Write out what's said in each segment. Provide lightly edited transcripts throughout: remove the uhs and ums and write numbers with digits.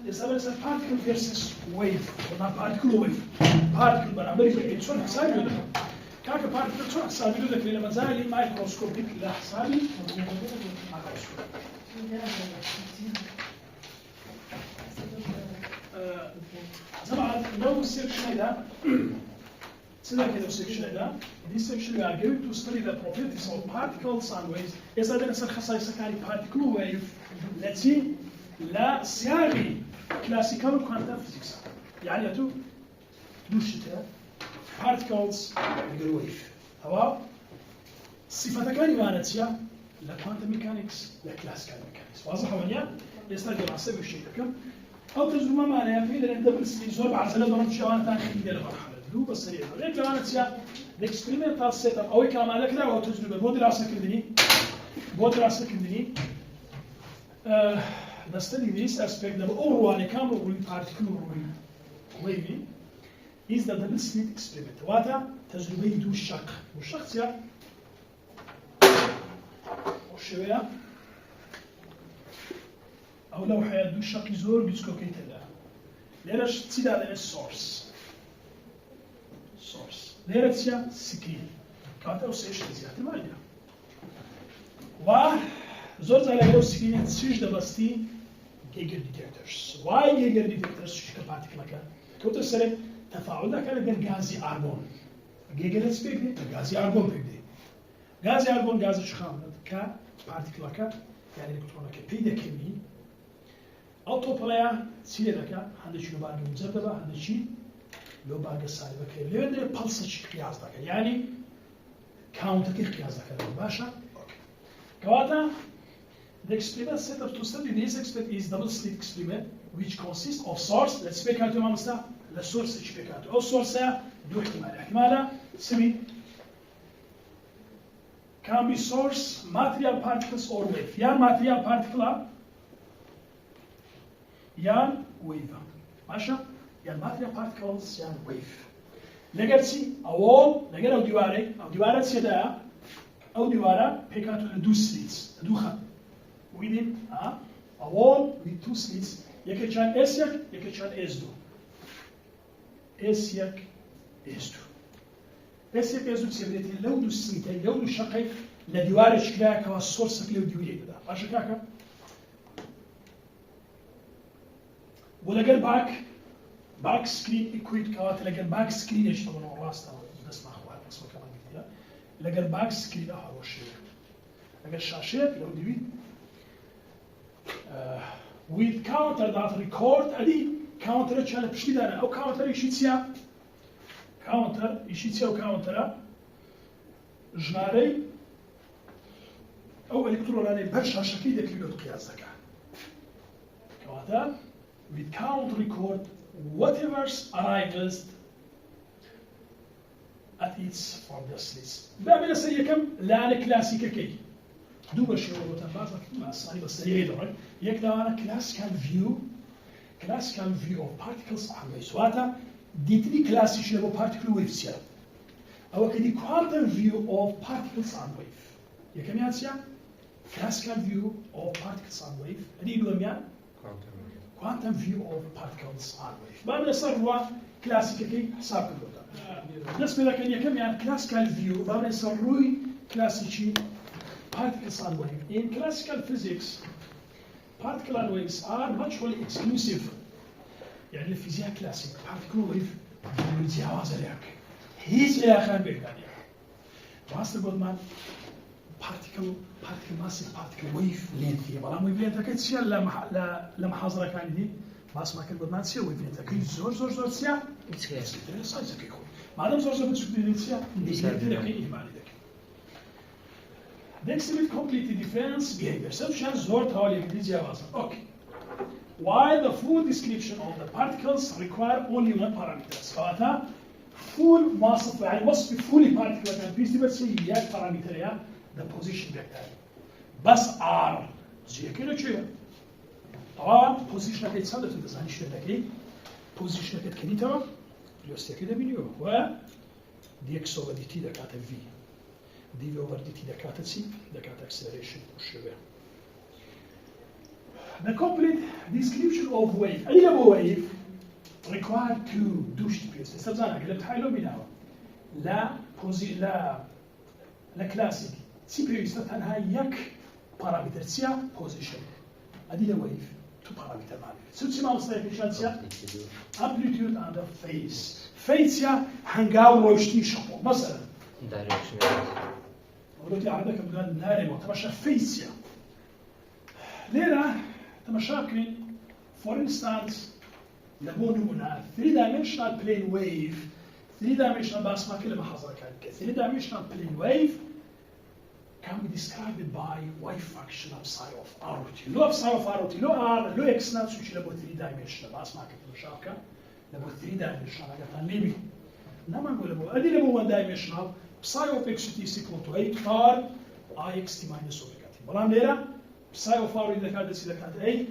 يسأل particle versus wave ولا particle wave particle برابر شلون حسابي ولا كاك particle شلون حسابي ولا كلمة مزالي مايكروسكوبيك لا حسابي طبعا لو section هذا سيدا كده section هذا this section we are going to study the properties of particles and waves يسأل أنا خصائص كاري particle wave التي لا سياغي كلاسيكال كوانتم فيزيكس يعني تو دوشته بارتكلز غير ويف تمام صفه كان يوانتيا لا كوانتم ميكانكس لا كلاسيكال ميكانكس واضح ولا يستاجر حسب الشيء كم او تجربه معناها في اللي دبل سيزور بعد سنه ضرب شوان ثاني ديال المرحله دو بس سريع ليك يوانتيا الاكسبيرمنتال سيت اب او كلام على كذا او تجربه بود راسك كدني the study this aspect of all كامل ruling particle ruling wavy is the double slit experiment. واتا تجربة دو الشق والشق يا وشوية أو لو حياة دو الشق يزور بيسكو كيتلا ليرش تسيد على السورس ليرش يا سكرين كاتا وسيش زيادة ما يدري زور زي لو سكرين تسيج دبستي Geiger detectors. Why Geiger detectors? شو كبارتكل كان؟ كنت أسأله تفاعل كان بين غازي أرغون. Geiger نسبيك غازي أرغون بيبدي. غازي أرغون غاز شخام كا بارتكل كان يعني إلكترون كبيدة كمي. أوتوبلايا سيلة كا هذا شيء لو باقي مزببة هذا شيء لو باقي سالبة كي لو يدري pulse شيء قياس ذاك يعني count كي قياس ذاك باشا. كواتا The experiment set up to study this experiment is double slit experiment, which consists of source. Let's speak out to the source. Let's speak out. All source دو احتمال. سمي can be source, material particles or wave. يا material particle يا wave. ماشي؟ يا material particles يا wave. لقيتي أول لقيت أو ديوارة سيدا أو ديوارة بيكاتو لدو slits لدو خط. within a wall with two slits يكتشان اسيك يكتشان اسدو اسيك اسدو تسميتي لو دو سليتي لو دو شقي لديوار شكلها كوا السورس لو ديوري ده ماشي كاكا ولا باك سكرين اكويت كوا تلقى باك سكرين ايش طبعا راسته نسمع اخوان نسمع كمان كده لقى الباك سكرين اهو الشيء لقى الشاشه لو ديوي with counter that record ادي counter تشال بشي داره او counter يشيتيا او counter جناري او الكتروناني برشا شكل داك اللي قياس ذاك كواتا with count record whatever arrives at its from the slits بابنا سيكم لا كلاسيكا كي دوبا شيء وتنبازك ما صايب السيد يقدر أنا classical view of particles عم يسواتا ديتني classic شيء particle waves يا أو كدي quantum view of particles and wave يا كم ياتسيا classical view of particles and wave هذي يقولون يا quantum view of particles and wave ما بنصير هو classic كي حساب كله نسمع لكن يا كم يا classical view ما بنصير روي classic particles and waves. In classical physics, particle and waves are mutually exclusive. يعني الفيزياء كلاسيك particle wave يتجاوز لك. هيز يا أخي بيقاني. واصل قدمان particle massive particle wave length. يبغى ما wave length كي تسير لما حاضر كان دي بس ما كان قدمان تسير wave length كي زور تسير. تسير. سايز كي يكون. ما دام زور بتشوف تسير. تسير كي إيماني ذاك. They exhibit completely different behavior. Such as زور تقول الإنجليزية واسع. Okay. While the full description of the particles require only one parameter. فهذا full mass يعني وصف fully particle كان بيجي بس هي parameter يا the position vector. بس R زي كده شيء. طبعا position كده تصدق في الديزاين شو ده كده. position كده كني تمام. لوست كده بينيو و دي x over dt ده كاتب v. dv over dt ده كاتب c ده كاتب acceleration والشبه. The complete description of wave. أي لبو wave required to دوشت بيست. استبزانا قلبت حايلو بيناوا. لا كلاسيك. سيبيو يستطيعها يك بارامتر سيا position. أدي لا wave تو بارامتر مالي. سوتسي ما وصلت إشارة amplitude and phase. phase يا هنقاو روشتي شبو مثلا. direction. ولوتي عندك مقال ناري وتمشى phase يا. ليرة تمشاكل for instance لبو نمونا 3-dimensional plane wave 3-dimensional بس ما كلمة حصل كذا 3-dimensional plane wave can be described by wave function of psi of RT لو psi of RT لو R لو X نفسه لبو 3-dimensional بس ما كلمة مشاكل لبو 3-dimensional أجا تنلبي نما نقول لبو أدي لبو 1-dimensional psi of X is equal to 8 bar IXT minus omega t بلام ليرة psi of R إذا كانت A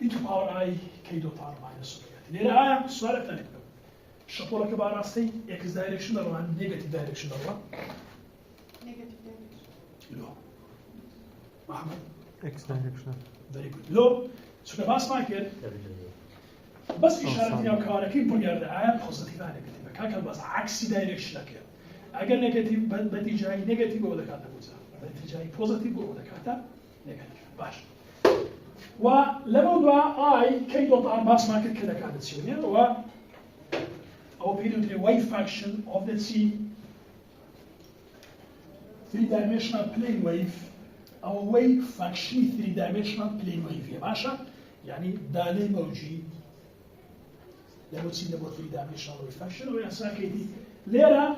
into power I k dot R minus omega t. ليرة السؤال الثاني شابولا كبار راستي X direction ولا negative direction ولا Negative direction. لو محمد X direction. very good لو شو كباس مايكل بس إشارة يا كارا كيف بقول positive أنا كتير كان بس عكسي direction كده أجر negative بدي جاي negative ولا كذا بوزا بدي جاي positive ولا كذا negative باش ولما دوا I k dot R باس مايكل كده كانت تسويه و أو period the wave function of the C 3-dimensional plane wave أو wave function 3-dimensional plane wave يا باشا يعني دالي موجي لما تصير نبغى 3-dimensional wave function ويحصل كذي ليرة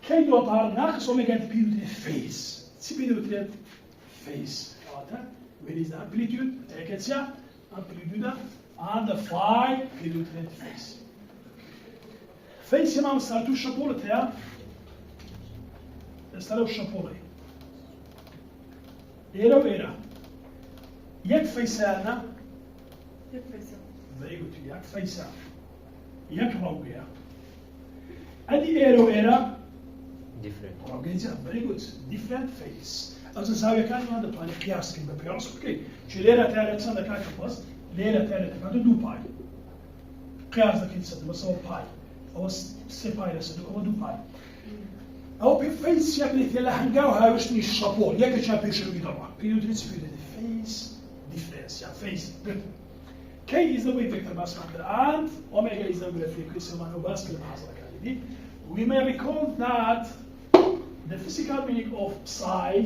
k dot R ناقص omega t period the phase C period the phase كواتا where is the amplitude تأكيد amplitude and the phi period the phase فيس ما مستعدو شابولة يا استلو شابولة إيرو إيرا يك فيسانا very good يك فيسان يك روجيا أدي إيرو إيرا different. روجيا very good different face أصلا ساوي كان هذا بلان قياس كم بقياس أوكي شو ليرة تارة سنة كان كباس ليرة تارة كان دو باي قياس ذا كنيسة مسوي باي أو سباي لسه أو دو باي أو بفيس يعني ثلا هنجاوها وشني الشابول يك شاب يشوي دوا بيودريس في الفيس difference يعني face K is the wave vector mass factor and omega is the wave frequency man وباسكل حاصل كذي we may recall that the physical meaning of psi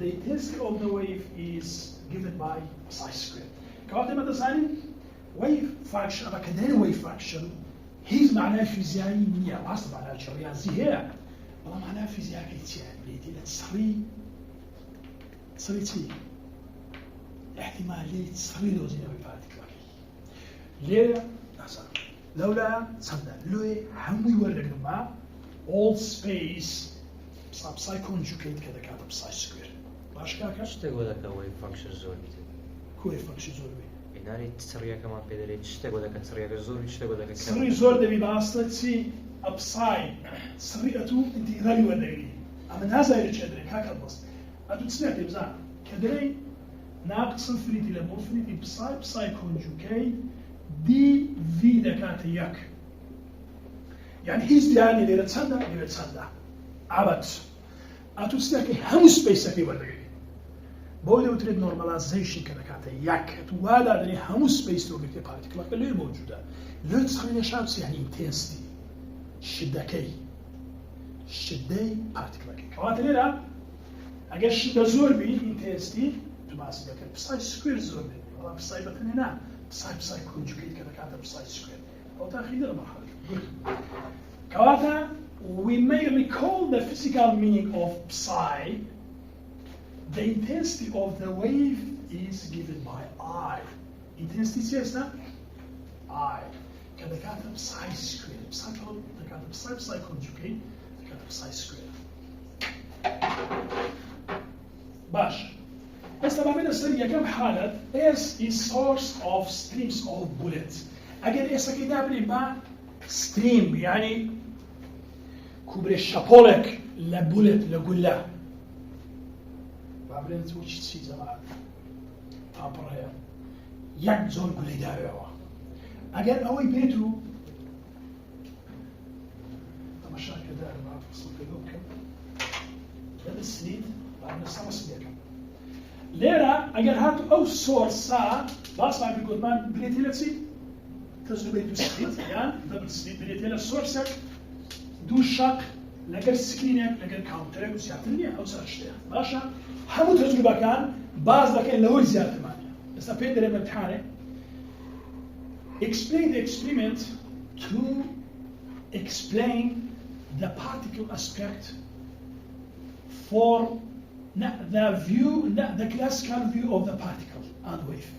the intensity of the wave is given by psi squared كواتي ماذا ثاني wave function أما كدين wave function هيز معناه فيزيائية واسطة معناه الرياضي هي والله معناه فيزيائية يعني تصري احتمالية تصري لو زينا بفاتك ليه نحصل لولا صدق لو هم يورد لما all space psi conjugate كذا كذا psi square باش كاكا تشتغل لك wave function زور كوي فانكشن زور بي إناري تسريع كمان بيدري تشتغل لك تسريع زور تشتغل لك سري زور دبي باستي ابساي سريعته انتقالي ودري اما ناس هاي تشدري هكذا بس اتو تسمع تبزان كدري ناقص انفينيتي لمو انفينيتي بساي كونجوكي دي في دكات يك يعني هيز دياني اللي رتصدى عبد اتو تسمع كي هم سبيس كي ودري بوي لو تريد نورماليزيشن كذا كاتا يك توالا دري هم سبيس تو بيكتي بارتيكل اللي موجوده لو تسخرين شابس يعني انتنسيتي شدكي شدي بارتيكل كواتي ليرا اگر شده زور بي انتنسيتي تباسي دكا بساي سكوير زور بي ولا بساي بتنينا بساي كونجوكيت كذا كاتا بساي سكوير او تاخيد المرحله كواتا we may recall the physical meaning of psi. The intensity of the wave is given by I. Intensity says that I. كذا كاتب psi square. Psi كاتب psi conjugate. كاتب psi square. باش. بس طبعا من السرية كم حالة S is source of streams of bullets. أجل S كده بلي ما stream يعني كوبري شابولك لبولت لقلة. بعدين توش شيء زمان تامپەڕەیە یەک زۆر گولەی داوێەوە ئەگەر ئەوەی بێت و تەماشاکەدار با فەسڵکەدە بکەم لە سلید بارنەسە ڕسمیەکەم لێرە ئەگەر هاتو ئەو سۆرسا باسمان کرد گوتمان برێتی لە چی تەجروبەی دوو سلید یان دەبل سلید برێتی لە سۆرسێک دوو شەق لەگەر سکرینێک لەگەر کاونتەرێک و زیاتر نییە ئەو سەر شتەیە باشە هەموو تەجروبەکان باز دەکەین لەوەی زیاترمانە ئێستا پێی دەرێ امتحانێ explain the experiment to explain the particle aspect for the view, the classical view of the particle and wave.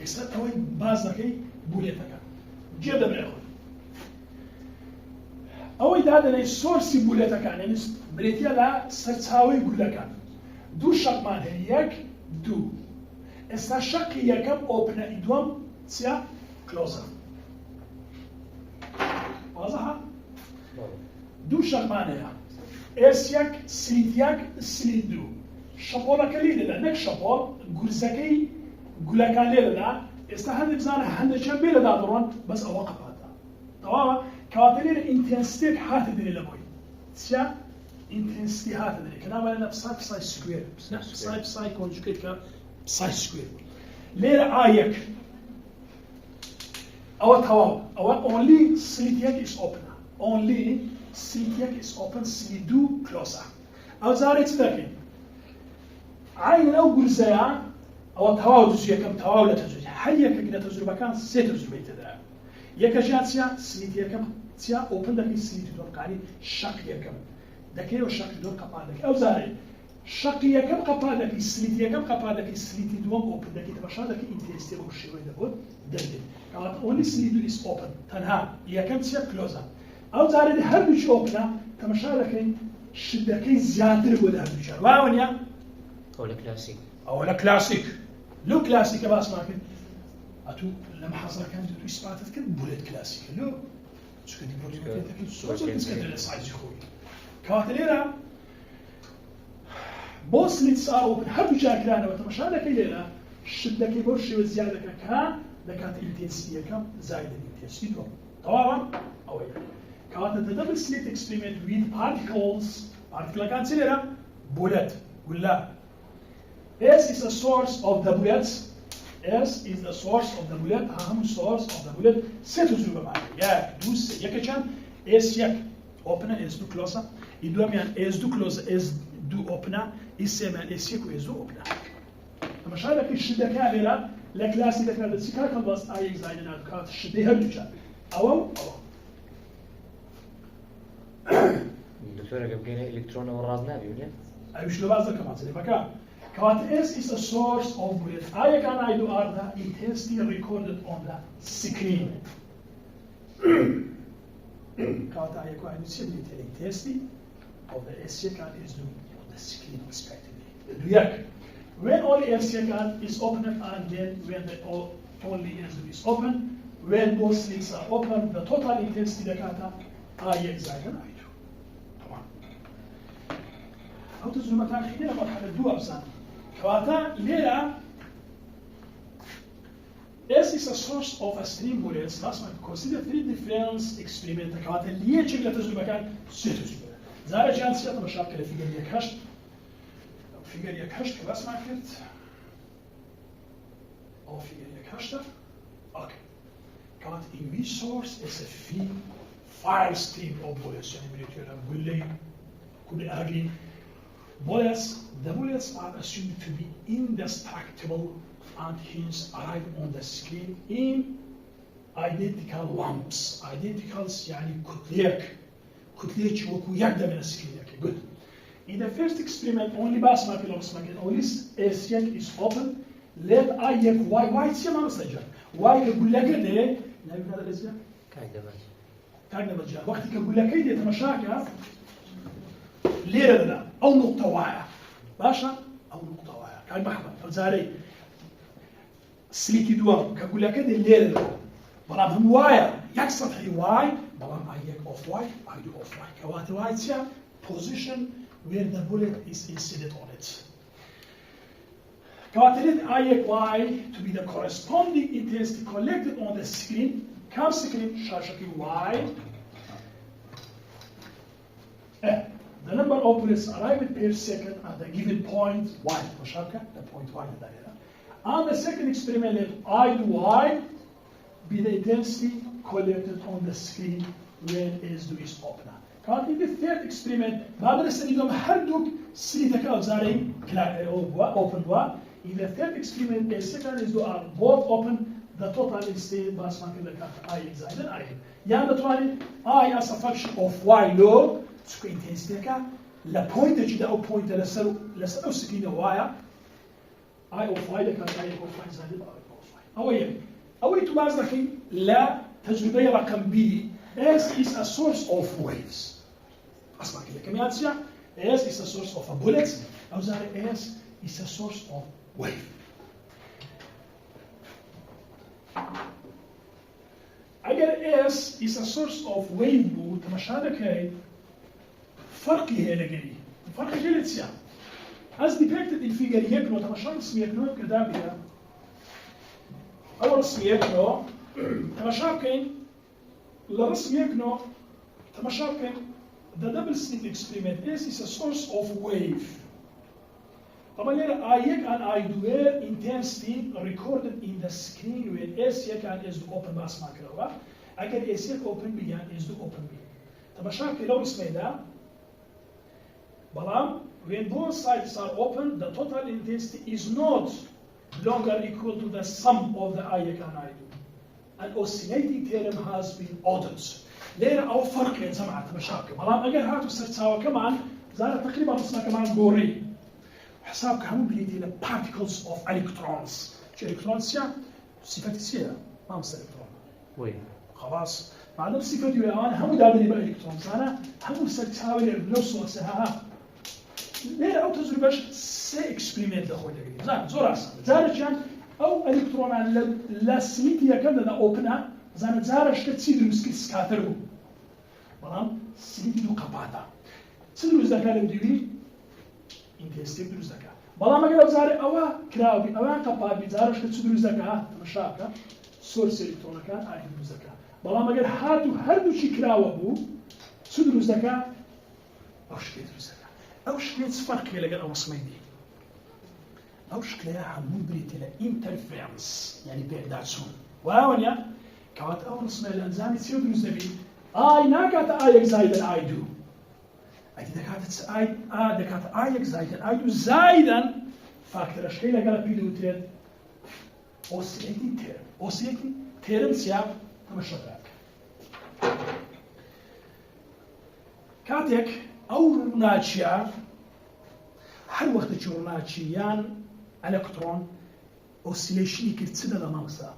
Except how bazaki buletaka. Jeda brekhod. أول هذا اللي source buletaka يعني بريتيا لا سرتاوي بولكا. دو شق مان هيك دو. إستا شق يكم open إدوام سيا closer. واضحة؟ دو شق مان هيا. إسياك سليتياك سليدو. شپۆڵە کەلی لێدا نەک شەپۆڵ گورزەکەی گولەکان لێدەدا ئێستا هەندێک بزانە هەندێکیان بێ لەدا دەڕۆن بەس ئەوە قەپاتە تەواوە کەواتە لێرە ئینتێنسیتێک هاتە دەرێ لە بۆی چیا ئینتێنسیتی هاتە دەرێ کە نامانێ لە پسای سکوێر پسای کۆنجوگێت کە پسای سکوێر لێرە ئایەک ئەوە تەواو ئەوە ئۆنلی سلیتیەک ئیس ئۆپنە ئۆنلی سلیتیەک ئیس ئۆپن سلیدو کلۆسە ئەو جارێ چ دەکەین عين أو جزء أو تواو جزء كم تواو لا تجوز حية كنا تجربة كان ست تجربة تدرى يكجات سيا سليت يكم سيا أوبن دكي سليت دور قاري شق يكم دكي وشق دور قبادك أو زاري شق يكم قبادك سليت يكم قبادك سليت دور أوبن دكي تبشر دكي إنترستي وشيء وين دبود دلدل كمان only سليت دور is open تنها يكم سيا closer أو زاري هر بيش أوبنا تبشر دكي شدكي زيادة وده بيشار واونيا أو كلاسيك أو لا كلاسيك لو كلاسيك باس ماكن أتو لما حصل كان تو إثباتات كان بولت كلاسيك لو شو كنت بقول لك كنت سويت بس كنت لسايز خوي كاتليرا بوس اللي صار وبنحب جاكرانا وتمشى لك ليلة شدك يبرش وزيادة كان لكانت الانتنسية كم زايدة الانتنسية طبعا أو كانت الدبل سليت اكسبيرمنت with particles كانت سيلة بولت ولا S is the source of the bullets. S is the source of the bullet. أهم source of the bullet. ستوزوبة معي. يا دوس يا كشان S يك opener S do closer. يدوم يعني S do closer S do opener. يسمى S يك و S do opener. أما شايفك الشدة كاملة لكلاسي ده كانت سكاك الباص أي إكزاينات كانت الشدة هرجع. أو الدكتور قبل إلكترون والراز نابي ولا؟ أيوة شلون بعض كمان زي مكان. S is a source of bullet. I can I do are the intensity recorded on the screen. I can see the intensity of the SCAN is doing on the screen respectively. When only SCAN is open and then when the only is open, when both slits are open, the total intensity data I exactly I do. طبعا. أو تزوم تاريخيا مرحلة دو أبسان. كواتا ليرا S is a source of a stream bullets. That's why consider three different experiments. كواتا ليه شكل تجربة كان ست تجربة. زارة جان سياطة مشاكل في جريا كشت. في جريا كشت كباس ما كنت. أو في جريا كشت. أوكي. كواتا in which source is a fire stream of bullets. يعني بنيتوا بولي كل أجي. Bullets, the bullets are assumed to be indestructible and hence arrive on the screen in identical lumps. Identicals يعني كتليك وكو يقدر من السكرين. Okay, good. In the first experiment, only bass market only SCN is open. Let I yek why it's ما مسجل. Why يقول لك ده؟ نبي هذا الأشياء. كايدا بجا. وقت يقول لك ده تمشاكل. ليرة لا أو نقطة واعية باشا أو نقطة واعية كان محمد فزاري سليكي دوام كقول لك هذه الليرة لا بلام هم واعية يكسر هي واعي بلام أيك أوف واعي I do off واعي كواتر واعي position where the bullet is inserted on it كاتلت I to be the corresponding intensity collected on the screen. كم screen شاشة Y. The number of bullets arrived per second at a given point Y. مشاركة the point Y ده. And the second experiment let I to Y be the intensity collected on the screen when S2 is open. كان in the third experiment بعد نستخدم هردوك سليتك أو زاري open وا. In the third experiment, the second is are both open. The total is stayed by something like I excited I. يعني the I as a function of Y log سكو intensity كا لا point جدا أو point لسه سكينة وايا I of Y لكن I of Y زائد I of Y. أوي تبارز لكن لا تجربة رقم B. S is a source of waves. أسمع كده كم ياتسيا. S is a source of a bullet. أو زاري S is a source of wave. أجر S is a source of wave بود تمشهدك هاي فرق هي لجري فرق جلتسيا as depicted in figure يكنو تمشهد اسم يكنو كدابيا أول اسم يكنو تمشهد كين لرسم يكنو تمشهد كين the double slit experiment S is a source of wave. طبعا هنا I and I do intensity recorded in the screen when S and S do open بس ما كده أكيد S open B and S do open B. طبعا شايف كده اسمه ده بلام when both sides are open the total intensity is not longer equal to the sum of the I and I do. An oscillating theorem has been ordered. ليه أو فرق يا جماعة طبعا شايف بلام أجر هاتو سرتساوا كمان زاد تقريبا نصنا كمان قوري. حساب كانوا بيدي ل particles of electrons. شو electrons يا صفة السيرة ما مصير electron. وين؟ خلاص. بعد صفة يا أنا هم دادني بقى electrons أنا هم سرتساوي لنفس وسها. ليه أو تجربة experiment ده خوي ده. زور أصلا. زارشان أو electron لا سميتي كم ده openها. زان زارش كتسيد المسكين سكاترو. بلام سميتي دو قبادة. سندو إذا كان بديوي intensity دروز دكا. بالا ما قالوا زاري أوا كراوي أوا قباب بيزارش كتسو دروز دكا تمشاكا سورس إلكترونا كان آخر دروز دكا. بالا ما قال هاتو هردو شي كراوة بو سو دروز دكا أو شكل دروز دكا. أو شكل فرق كلا قال أو سميدي. أو شكلها همون بريتي لا interference يعني بيعداتون. واونيا كوات أول سمي الأنزام يصير دروز دبي. ناكات I excited I do. أيدي دكاتة I excited I do زايدا فاكتور أشكال قال بيدو تير oscillating theorem سياب تمشى كاتك أو روناتشيا هر وقت تشو روناتشيان إلكترون oscillation كتسدد مغزى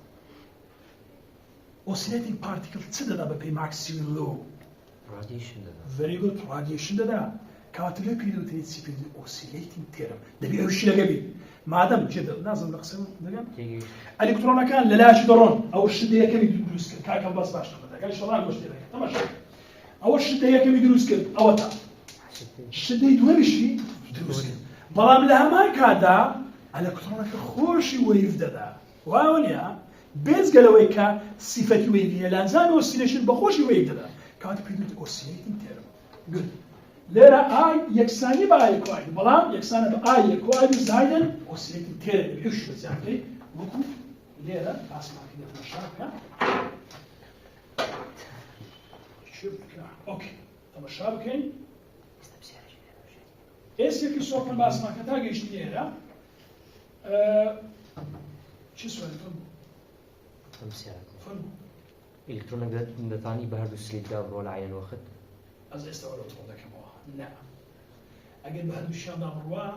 oscillating particle تسدد ببي maximum low. Radiation ده. Very good. Radiation ده. كاتلو بيدو تريتسي بيدو oscillating theorem. ده بيأوشي لقبي. ما دام جدا لازم نقسم ده. تيجي. الإلكترون كان لاش درون أو الشدة كم يدرس كل كان بس باش تقول. قال شو رأيك وش ترى؟ تمام. أو الشدة كم يدرس كل أو تا. الشدة يدور شيء يدرس كل. بلام لها ما كذا الإلكترون كخوش ويف ده. واونيا بس قالوا إيكا صفة ويفية لازم oscillation بخوش ويف ده. كانت بيدو oscillating theorem. Good. ليرا I يكساني بآي كوايد. بلام يكساني بآي كوايد زايدن oscillating theorem بيحش بس يعني وكو ليرا أسمع كده مشابكة. شوف كده. أوكي. مشابكين. إيش يكفي صوفن بأسمع كده جيش ليرا. شو سؤال فهم؟ فهم. الكترون ده ثاني بهردو سليت ده برول عين وقت. از استوى الالكترون ده كم نعم. اجل بهردو الشام ده بروا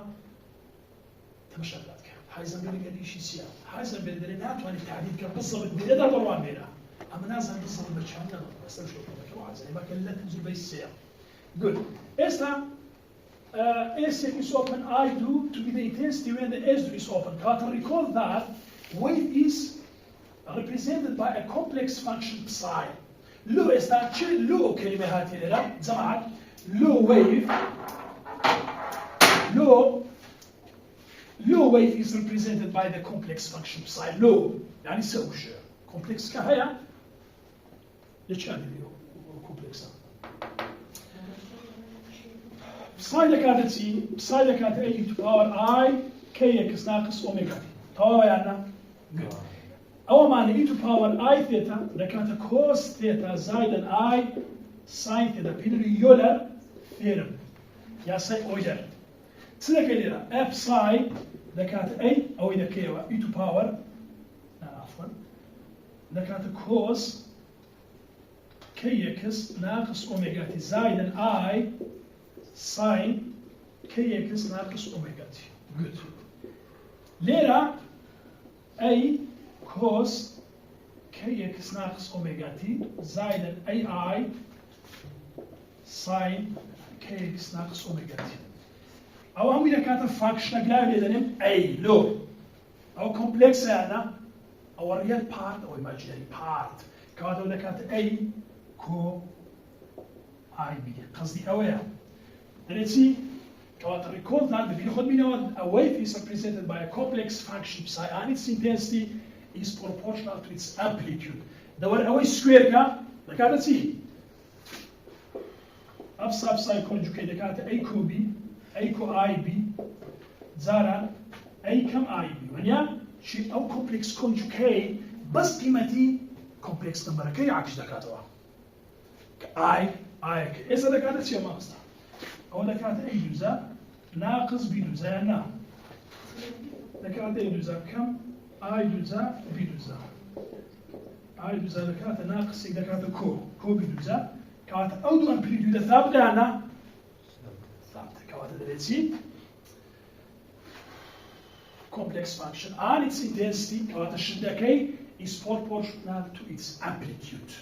تمشى بلادك. هايزنبرغ قال شيء سيا. هايزنبرغ ده ناتو عن التعديل كان بالضبط بين ده بروا بينا. اما نازل بالضبط بتشان ده بس شو ده كم هايزن ما كان لا تنزل بالسيا. Good. Esta S is open I do to be the intensity when the S is open. Can recall that wave is represented by a complex function psi. لو استعمل لو كلمة هاتي لا جماعة لو wave low wave is represented by the complex function psi low يعني سوش complex كهيا ليش كان اليو complex psi لكاتتي psi لكات a to power I kx ناقص omega طبعا يعني أو معنى e to power I theta لكات cos theta زائد I sin theta بينري يولر theorem يا سي أويلر تسلك لنا f psi لكات a أو إذا كيوا e to power عفوا لكات cos kx ناقص أوميغا تي زائد I sin kx ناقص أوميغا تي good ليرة a cos kx ناقص أوميغا تي زائد ai sin kx ناقص أوميغا تي أو هم إذا كانت فانكشن قلنا لدينا a لو أو complex هذا أو real part أو imaginary part كانت إذا كانت a كو اي بي قصدي أويا دريتي كانت recall that the بناخد منه a wave is represented by a complex function psi and its intensity is proportional to its amplitude دور أوي سكوير كا لكانت سي أبسا psi conjugate لكانت a كو b a كو اي بي زارا a كم اي بي ونيا شيء أو complex conjugate بس قيمتي complex number كي عكس دكاتوا I إذا دكاتة شيء ما أصلا أو دكاتة أي جزء ناقص B جزء نا دكاتة أي جزء كم I جزء B جزء I جزء دكاتة ناقص دكاتة كو B جزء كاتة أو دو أمبليتيود ثابتة أنا ثابتة كاتة دريتي complex function and its intensity كاتة شدكي is proportional to its amplitude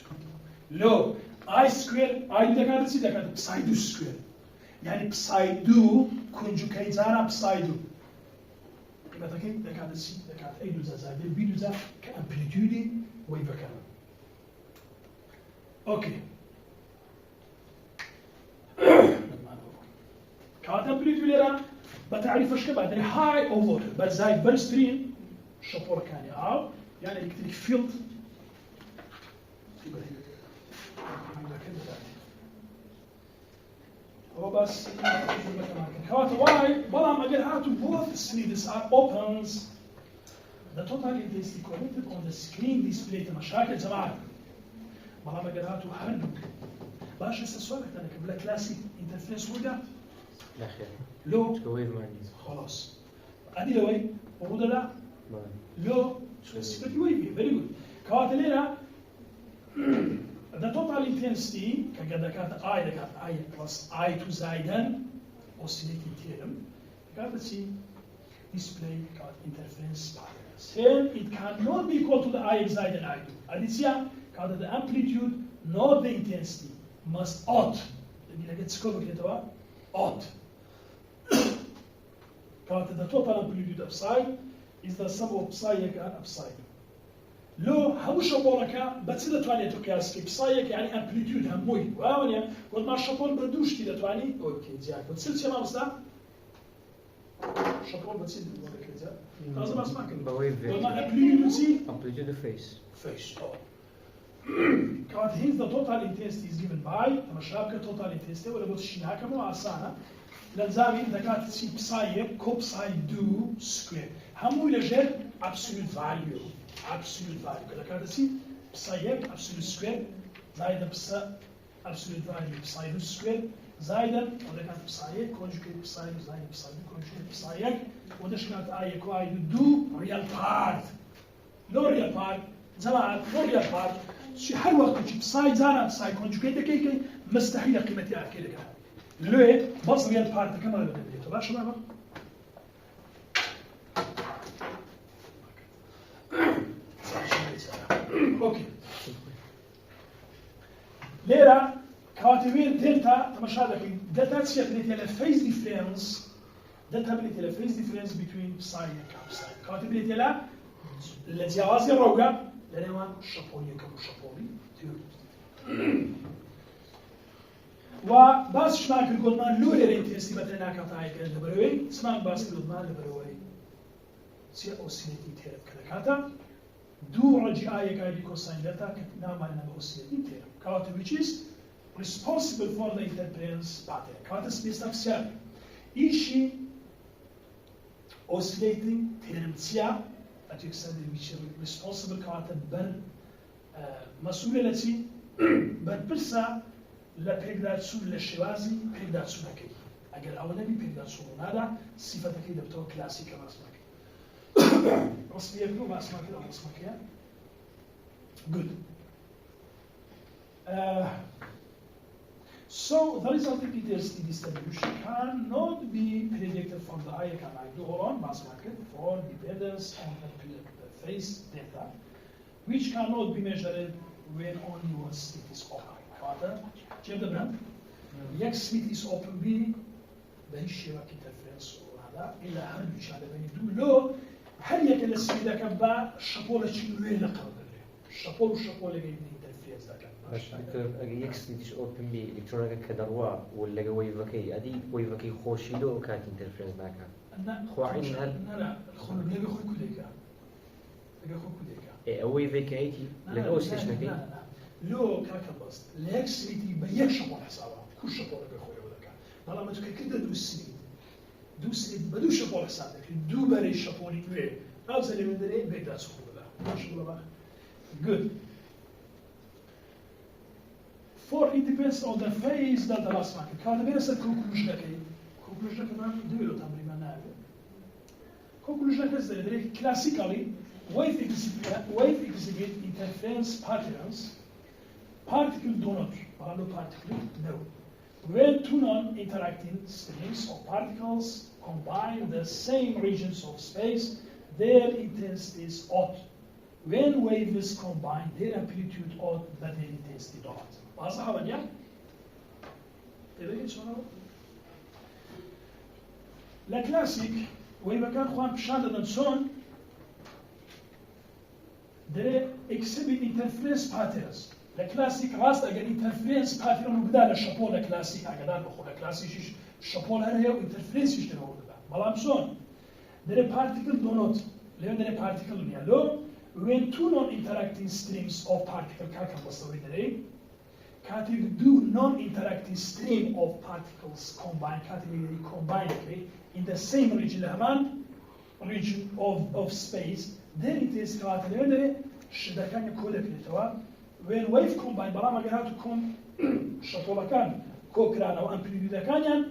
low I square I دكاتة سي دكاتة psi square يعني psi conjugate زارا psi قيمتها كي دكاتة سي دكاتة أي دوزا زائد B دوزا كأمبليتيودي ويفا كمان أوكي كانت أمبليتيود لنا بتعرف إيش كبعد يعني high أو low بس زائد برسترين شابور كاني أو يعني electric field هو بس كوات واي بلام again how to both sleeves are opens the total intensity connected on the screen display مشاكل جماعة بلام again how to handle باش هسه السؤال أنا قبل كلاسيك انترفيس وده لا خير لو تقوي المعنى خلاص أدي لوي وده لا لو سبتي ويفي very good كوات لينا the total intensity كذا كانت I كانت I plus I to زائدا oscillating theorem كانت سي display كانت interference patterns here it cannot be equal to the I زائدا I2 أديسيا كانت the amplitude not the intensity must odd اللي لقيت سكوب كده odd كانت the total amplitude of psi is the sum of psi and psi لو هوش بوركا بس إذا تواني تقياس بسايك يعني أمبليتيود هموي وأوليا قد ما شابون بردوش كده تواني أوكي زيك بتسلسي ما مستا شابون بتسيد ولا كذا لازم أسمع كده قد ما أمبليتيود بتسي amplitude face كانت hence the total intensity is given by لما شابك total intensity ولا بتشين هكذا عسانا لنزامي إذا كانت تسي بسايك كوب ساي دو سكوير هموي لجل absolute value absolute value كذا كذا سي psi absolute square زائد absolute value psi square زائدا وده كان psi conjugate psi زائد psi conjugate psi وده كانت I equal do real part no real part زمان no real part شيء هر وقت تجيب psi زائد psi conjugate كي مستحيل قيمتها كده كده ليه بس real part كمان بدي تبغى شو بقى اوكي ليرا كاتبين دلتا تمشى دلتا تسير بليتي الفيز ديفرنس دلتا بليتي الفيز ديفرنس بين بساي وكابساي كاتب بليتي لا الجواز الروجا لانه شابوني كم شابوني وباس شماك الجولمان لوري انترستي بترنا كاتاي كده بروي سمان باس الجولمان لبروي سي اوسيليتنج تيرم كذا دو رجع يقاعد كوساين داتا كنا ما لنا اوسيليتنج تيرم كاوت which is responsible for the interference pattern كاوت سبيس نفسها إيشي oscillating تيرم تسيا that you said which is responsible كاوت بر مسؤولة التي بر برسا لا بيقدر تسول للشوازي بيقدر تسول كي اگر اولنی بيقدر تسول هذا صفة كي دبتو كلاسيكا رسمك رسمية بلو رسمك لا رسمك good so the resulting density distribution cannot be predicted from the eye can I do on mass market for dependence on the phase data which cannot be measured when only one slit is open. هذا جاب دبران. يك slit is open بي بهالشيء interference وهذا إلى هل مش على بني دو هل يك السlit ده كبا شابولا شيء وين لقرب له شابولا جاي من interference ده كبا. باش دكتور يك slit is open بي إلكترونيك كدروا ولا جوي فكي أدي جوي فكي خوشي له كانت interference ده كان. خوعين هل. لا الخلو بيجي خوي كوديكا. بيجي خوي كوديكا. إيه أوي فكي للأوسيش نكى. لا لو كاكبست ليك سليتي بيك شابون حسابه كل شابون بخويا ولا كان والله ما تكون كده دو سليت بدو شابون حسابك دو بري شابوني وين او زي من دري بيقدر تسوق له ما شاء الله بقى good for it depends on the phase that the last market كان بيرسل conclusion كمان دويلو تمرين نعمل conclusion كذا دري classically wave exhibit interference patterns particle do not, particle no. When two non-interacting streams of particles combine the same regions of space, their intensity is odd. When waves combine, their amplitude odd, but their intensity not. واضح ولا لا؟ تبين شو لا كلاسيك وإذا كان خوان بشادة نسون they exhibit interference patterns. الكلاسيك راست اگر انترفيرنس باترن بدال الشابول الكلاسيك اگر بخو الكلاسيك الشابول هذا انترفيرنس يشتغل ولا بلام شلون there particle do not لين there particle يالو when two non-interacting streams of particle كان بسوي دري كاتيجوري do non-interacting stream of particles combine category combine in the same region لهمان region of space then it is كاتيجوري شده كان كودك لتوا when wave combine بلا ما جرات تكون شطولة كان كوكران أو أمبليود كانيان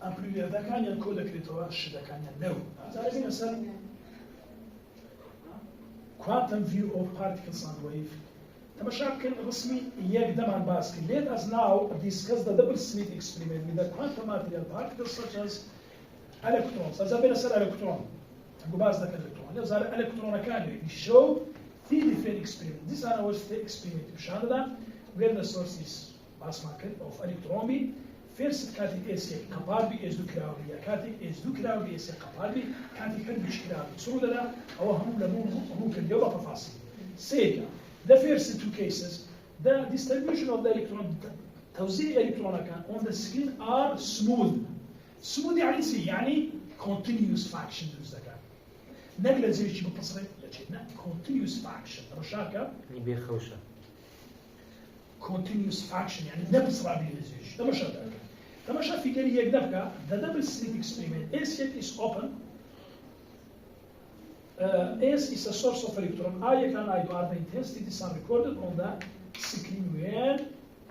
أمبليود كانيان كودا كريتوا شدا كانيان نو. تعرفين مثلا quantum view of particles and wave. تمشاكل رسمي يقدم عن باسكت. Let us now discuss the double slit experiment with the quantum material particles such as electrons. إذا بينا سر electron. عقباز ذاك electron. إذا زار electron كان show three different experiments. These are our three experiments. بشهادة where the source is mass market of electron B. First category is capable is do crowdly. Category is do crowdly is capable. Category مش crowdly. سو ده هو هم ممكن يبقى تفاصيل. Second, the first two cases, the distribution of the electron, توزيع الإلكترون كان on the screen are smooth. Smooth يعني سي يعني continuous fraction ذكر. نقل زي شيء بالتصريف لكن continuous fraction. رشاكة. يبي خوشة. continuous fraction يعني نفس رابي لزيش. ده مش هذا. تماشى في كل يقدرك. The double slit experiment. S is open. S is a source of electron. I can do the intensities are recorded on the screen when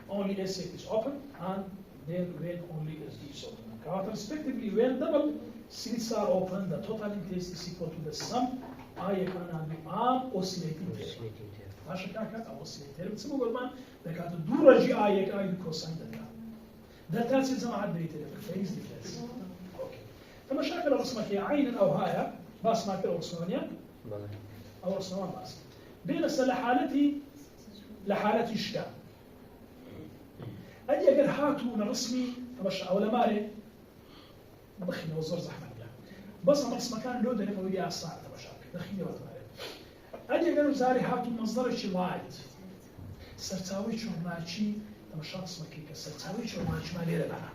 only S is open and then when only S is open. Respectively, when double slits are open, the total intensity is equal to the sum I can do and oscillating tail. ماشي كان oscillating. بتسموه قلنا ده كانت الدورة جي I can do cosine ده. ده تنسي زمان عاد بيتي في phase difference. أوكي. فمشاكل الرسمة هي عين أو هاي باس ما كده رسمانيا. أو رسمان باس. بين لحالتي شكا. أدي أقول هاتوا نرسمي تمشى أو لماري بخيل وزر زحمة لا. بس أمرس مكان لو ده نبغى يجي الساعة تمشى. دخيل وزماري. أدي أقول زاري هاتوا منظر شيء لايت. سرتاوي شو ماشي تمشى اسمك كيك سرتاوي شو ماشي ما ليه لنا.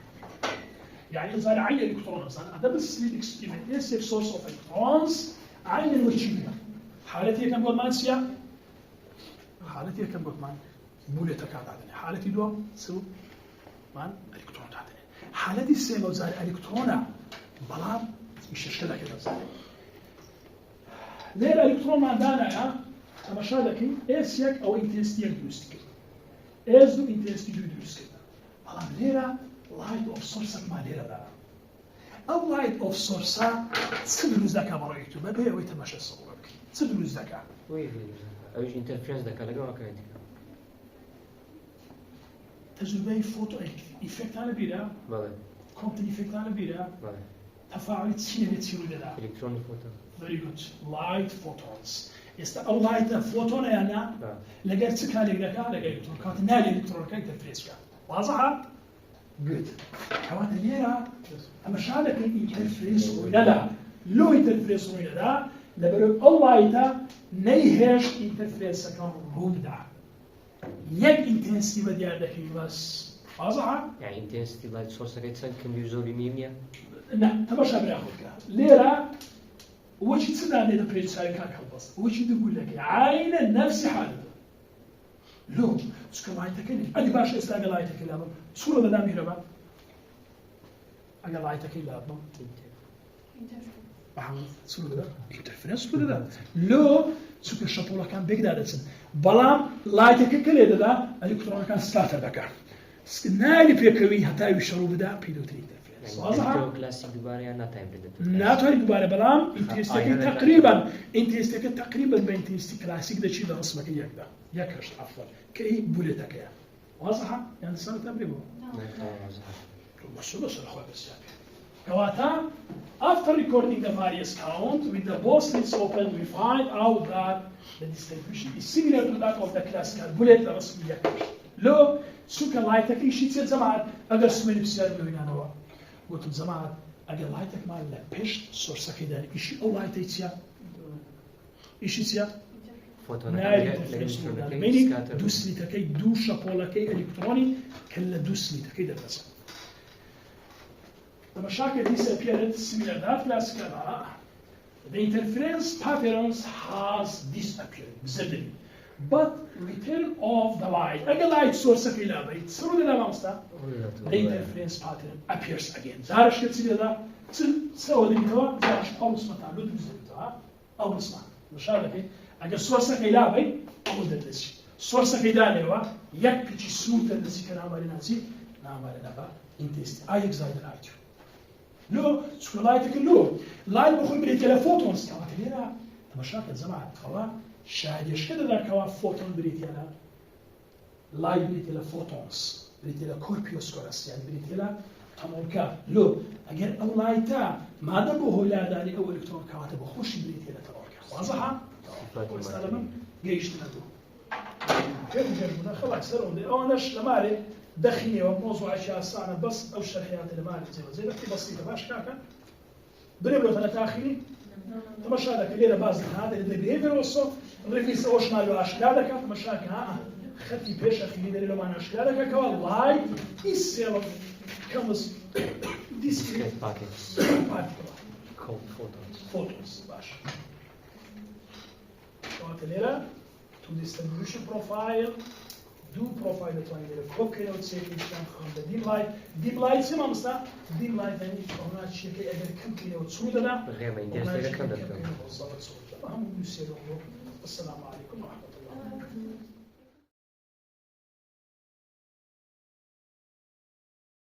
يعني إذا عين إلكترون مثلا هذا بس الإكسبيرمنت إيش سورس أوف إلكترونز عين الوجهية حالتي كم قول مانسيا حالتي كم قول مان بولة كاد عدني حالتي دو سو مان إلكترون عدني حالتي سيمو زار إلكترونا بلام مش إشكالك كذا زار ليه الإلكترون ما عندنا يا أما شادكي إيش يك أو إنتنسيتي دوستك إيش دو إنتنسيتي دوستك بلام ليه light of source ما ليه لا أو light of source تسدل ذكاء برأيته ما بيه ويتمشى الصورك تسدل ذكاء وين أوش interference ذكاء لقوا كايد تجربة فوتو إفكت على بيرا بله كونت إفكت على بيرا بله تفاعل تشيل بتصير لنا إلكتروني فوتون very good light photons أو light photon أنا لقيت سكالي لقيت كانت نالي إلكترون كانت تفريسكا واضحة good كمان الليرة أما شالك الانترفيرنس ولا لا لو انترفيرنس ولا لا لبرو الله يتا نيهش انترفيرنس كان رودا يك انتنسيتي بدي عندك بس واضحة يعني intensity light source كيتسن كم يوزولي ميميا لا تمشى بناخذك ليرة وش تصدق إذا بريد سايك كان خلص وش يقول لك عين نفس حالته لو سكما يتكلم أدي باش استعمل لا يتكلم صورة لا ميربا أنا لا يتكلم بعمل صورة لا interference صورة لا لو سك الشطولة كان بيقدر يتسن بلام لا يتكلم ده الإلكترون كان سكاتر بكر نايل بيكوي حتى يشرب ده بيدوتري يعني كلاسيك دوباره أنا تايم ناتوري دوباره بلام انت استكي تقريبا بين تيستي كلاسيك ده شيء ده اسمك يكدا يكرش عفوا كي بولتك يا واضحه يعني سنه تمريبه بس اخويا بس كواتا after recording the various count with the both slits open we find out that the distribution is similar to that of the classical bullet الرسمي يكرش لو سوكا لايتك شيء تصير زمان اگر سمني بسيار بينا نوا قلت زمان اگر لايتك مال بيش سورسا كده شيء او لايتيتيا ايش يصير نايل ميني دوسلي تكي دوشا بولكي الكتروني كلا دوسلي تكي درس المشاكل دي appeared similar that classical the interference patterns has disappeared visibly but return of the light اگر light source كلا بيت سرود لا ماستا the interference pattern appears again زارش كتسير ده سوى دي توا زارش أولس ما تعلود بزبطها أولس ما مشاركة اگر source كلا بيت أول درسي source كلا لوا يك بيجي سوت درسي كنا عمالنا نسي نعمالنا با intensity أيك زايد الأرتيو لو شو لايتك لو لايت بخون بري تلفوتونز كما تلينا مشاكل زمان خوا شاهد يشكد ذا كوا فوتون بريتي أنا لايت بريتي لفوتونز بريتي لكوربيوس كورس يعني بريتي لا تمونكا لو أجر أو لايتا ما دبوا هو لا داني أو إلكترون كواته بخوش بريتي لتمونكا واضحة؟ واستلمن جيش تنادو كيف يجربنا خلاص سرون دي أو نش لمالي دخيني وموضوع أشياء صانع بس أو الشرحيات اللي مالي زي بحكي بسيطة باش كاكا بريبلو ثلاث آخرين تمشى هذاك الليلة باز هذا اللي بيهيفر وصو نريفيس أوش مالو أشكالك تمشى ها خدتي بيش أخي اللي لو ما أشكالك كوالله يصير كمس discrete particles called photons باش شوات الليلة to distribution profile do profile the triangle كوكي لو تسير كان خام the dim light سما مستا dim light يعني هنا شيء كي أجر كم كيلو تسود لا غير ما يندرس كم هم يسيروا السلام عليكم ورحمة الله